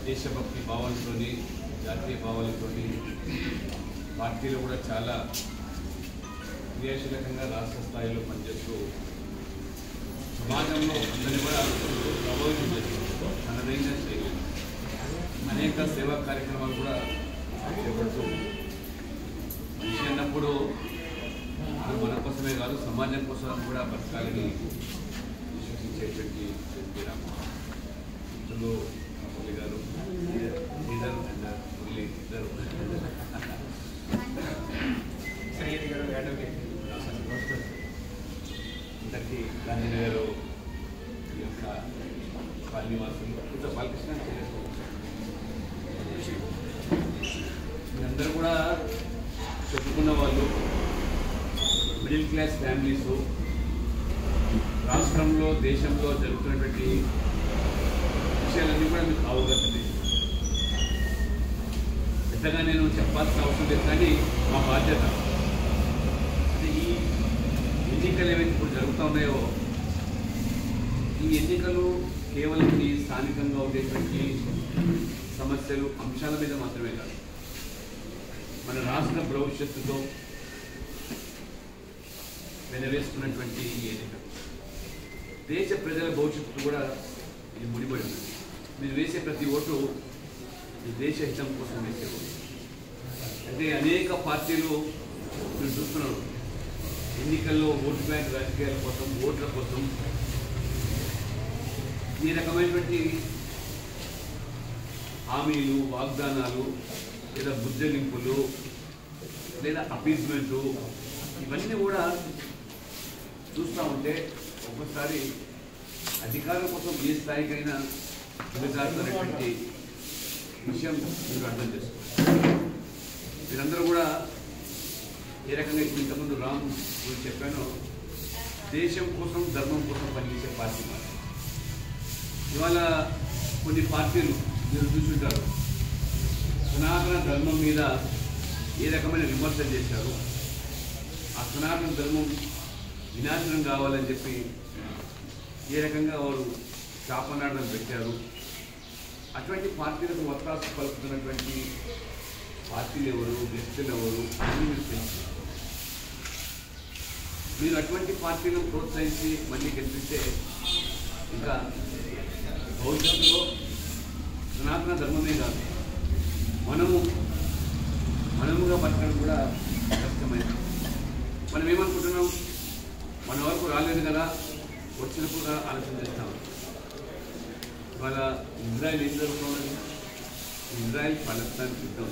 దేశభక్తి భావాలతోని జాతీయ భావాలతోని పార్టీలు కూడా చాలా క్రియాశీలకంగా రాష్ట్ర స్థాయిలో పనిచేస్తూ సమాజంలో అందరినీ కూడా ప్రభావితం చేస్తూ తనదైన శైలి అనేక సేవా కార్యక్రమాలు కూడా చేపడుతూ మనిషి అన్నప్పుడు అది మన కోసమే కాదు సమాజం కోసం కూడా బతకాలని విశ్వసించేటువంటి రామలు మురళి గారు లీడర్ అండ్ మురళి ఇద్దరు శ్రీహరి గారు అడ్వకేట్ అందరికీ గాంధీనగర్ ఈ యొక్క కాలనీవాసులు బాలకృష్ణ మీరందరూ కూడా చెప్పుకున్న వాళ్ళు మిడిల్ క్లాస్ ఫ్యామిలీస్ రాష్ట్రంలో దేశంలో జరుగుతున్నటువంటి విషయాలన్నీ కూడా మీకు అవగతం పెద్దగా నేను చెప్పాల్సిన అవసరం లేదు కానీ మా బాధ్యత అంటే ఈ ఎన్నికలు ఏవైతే ఇప్పుడు జరుగుతూ ఉన్నాయో ఈ ఎన్నికలు కేవలం ఈ స్థానికంగా ఉండేటువంటి సమస్యలు అంశాల మీద మాత్రమే కాదు మన రాష్ట్ర భవిష్యత్తుతో వెనవేసుకున్నటువంటి ఈ ఎన్నికలు దేశ ప్రజల భవిష్యత్తు కూడా ఇది ముడిపడి ఉంది మీరు వేసే ప్రతి ఓటు ఈ దేశ హితం కోసం వేసే ఓటు అంటే అనేక పార్టీలు మీరు చూస్తున్నారు ఎన్నికల్లో ఓటు బ్యాంక్ రాజకీయాల కోసం ఓట్ల కోసం ఈ రకమైనటువంటి హామీలు వాగ్దానాలు లేదా బుజ్జలింపులు లేదా అపీజ్మెంటు ఇవన్నీ కూడా చూస్తూ ఉంటే ఒక్కోసారి అధికారం కోసం ఏ స్థాయికైనా దిగజారుతున్నటువంటి విషయం మీరు అర్థం చేసుకోవాలి మీరందరూ కూడా ఏ రకంగా ఇప్పుడు ఇంతకుముందు రామ్ గురించి చెప్పానో దేశం కోసం ధర్మం కోసం పనిచేసే పార్టీ మాట ఇవాళ కొన్ని పార్టీలు మీరు చూసుంటారు సనాతన ధర్మం మీద ఏ రకమైన విమర్శలు చేశారు ఆ సనాతన ధర్మం వినాశనం కావాలని చెప్పి ఏ రకంగా వారు శాపనార్థం పెట్టారు అటువంటి పార్టీలకు వత్తాసు పలుకుతున్నటువంటి పార్టీలు ఎవరు వ్యక్తులు ఎవరు అని మీకు తెలుసు మీరు అటువంటి పార్టీలను ప్రోత్సహించి మళ్ళీ గెలిపిస్తే ఇంకా భవిష్యత్తులో సనాతన ధర్మమే కాదు మనముగా బతకడం కూడా కష్టమైంది మనం ఏమనుకుంటున్నాం మన వరకు రాలేదు కదా వచ్చినప్పుడు ఆలోచన చేస్తాం ఇవాళ ఇజ్రాయెల్ ఏం జరుగుతున్నది ఇజ్రాయెల్ పాలస్తీన్ యుద్ధం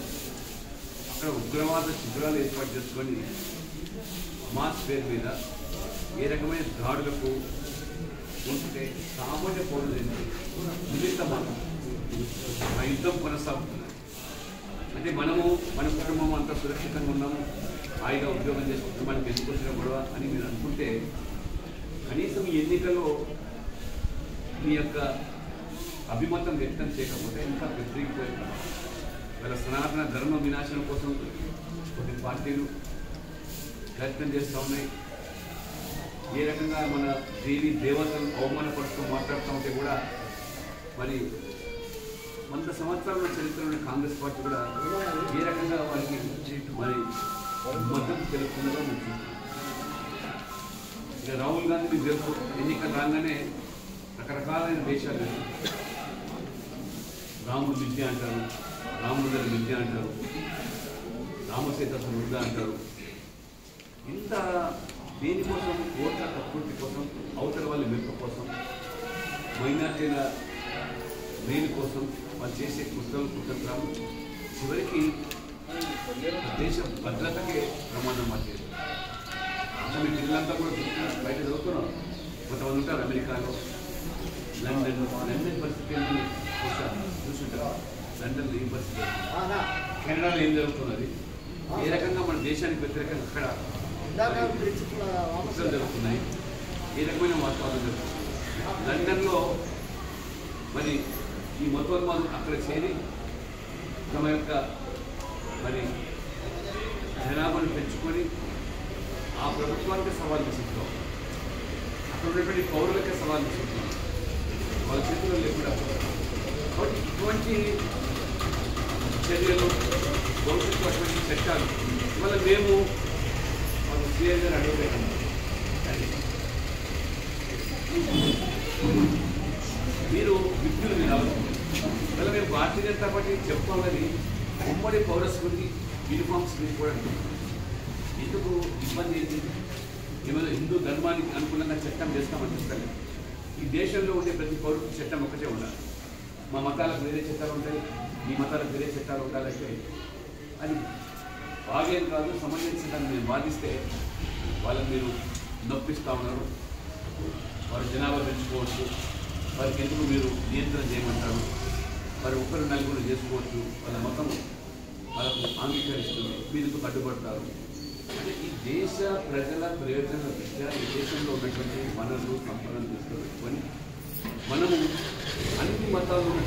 అక్కడ ఉగ్రవాద శిబిరాలు ఏర్పాటు చేసుకొని హమాస్ పేరు మీద ఏ రకమైన దాడులకు ఉంటే సామాన్య పౌరులు నిమిత్తమా ఆ యుద్ధం కొనసాగుతున్నది అంటే మనము మన కుటుంబం అంతా సురక్షితంగా ఉన్నాము హాయిగా ఉద్యోగం చేసుకుంటే మనకి ఎందుకు వచ్చిన గొడవ అని మీరు అనుకుంటే కనీసం ఈ ఎన్నికల్లో మీ యొక్క అభిమతం వ్యక్తం చేయకపోతే ఇంకా పెద్దగిపోయింది వాళ్ళ సనాతన ధర్మ వినాశనం కోసం కొన్ని పార్టీలు ప్రయత్నం చేస్తూ ఉన్నాయి ఏ రకంగా మన దేవతలను అవమానపరుస్తూ మాట్లాడుతూ ఉంటే కూడా మరి 100 సంవత్సరాల చరిత్రలో కాంగ్రెస్ పార్టీ కూడా ఏ రకంగా వారికి మరి మద్దతు తెలుపుతుందో మీకు ఇక రాహుల్ గాంధీ మీకు తెలుసు ఎన్నికలు రాగానే రకరకాలైన దేశాలు రాముడు విద్య అంటారు రాముడు విద్య అంటారు రామసీత వృద్ధ అంటారు ఇంత దేనికోసం ఓట్ల ప్రకృతి కోసం అవతల వాళ్ళ మెప్పు కోసం మైనార్టీల మేలు కోసం వాళ్ళు చేసే కుట్రలు చివరికి దేశ భద్రతకే ప్రమాదం మార్చేది అసలు మీ పిల్లలంతా కూడా బయట చదువుతున్నారు కొంతమంది ఉంటారు అమెరికాలో లండన్ పరిస్థితి ఏంటి చూసుంటారు లండన్లో ఏం పరిస్థితి కెనడాలో ఏం జరుగుతున్నది ఏ రకంగా మన దేశానికి వ్యతిరేకంగా అక్కడ కుట్రలు జరుగుతున్నాయి ఏ రకమైన వాతావరణం జరుగుతుంది లండన్లో మరి ఈ మతోన్మాదులు అక్కడ చేరి తమ యొక్క మరి జనాభాను పెంచుకొని ఆ ప్రభుత్వానికి సవాల్ విసురుతాం అక్కడ ఉన్నటువంటి పౌరులకే సవాల్ విసురుతాం వాళ్ళ చేతుల్లో లేకుండా కాబట్టి ఇటువంటి చర్యలు భవిష్యత్తు అటువంటి చట్టాలు ఇవాళ మేము మన సీఎం గారు అడుగుతాం మీరు విజ్ఞులు మీరు ఇవాళ మేము భారతీయ జనతా పార్టీ చెప్పుకోవాలని ఉమ్మడి పౌర స్మృతి యూనిఫామ్స్ మీరు కూడా ఎందుకు ఇబ్బంది ఏంటి? ఏమైనా హిందూ ధర్మానికి అనుకూలంగా చట్టం చేస్తామని చెప్తారు. ఈ దేశంలో ఉండే ప్రతి పౌరుడికి చట్టం ఒకటే ఉండాలి. మా మతాలకు వేరే చట్టాలు ఉంటాయి, మీ మతాలకు వేరే చట్టాలు ఉండాలంటే అది బాగేం కాదు. సమంజసంగా మేము బాధిస్తే వాళ్ళని మీరు నొప్పిస్తూ ఉన్నారు. వారి జనాభా పెంచుకోవచ్చు, వారికి ఎందుకు మీరు నియంత్రణ చేయమంటారు, వారు ఒకరు నలుగురు చేసుకోవచ్చు, వాళ్ళ మతం వాళ్ళకు అంగీకరిస్తుంది, మీరు అడ్డుపడతారు. అంటే ఈ దేశ ప్రజల ప్రయోజనాల దృష్ట్యా ఈ దేశంలో ఉన్నటువంటి వనరులు సంపదను దృష్టిలో పెట్టుకొని మనము అన్ని మతాల్లో ఉన్నటువంటి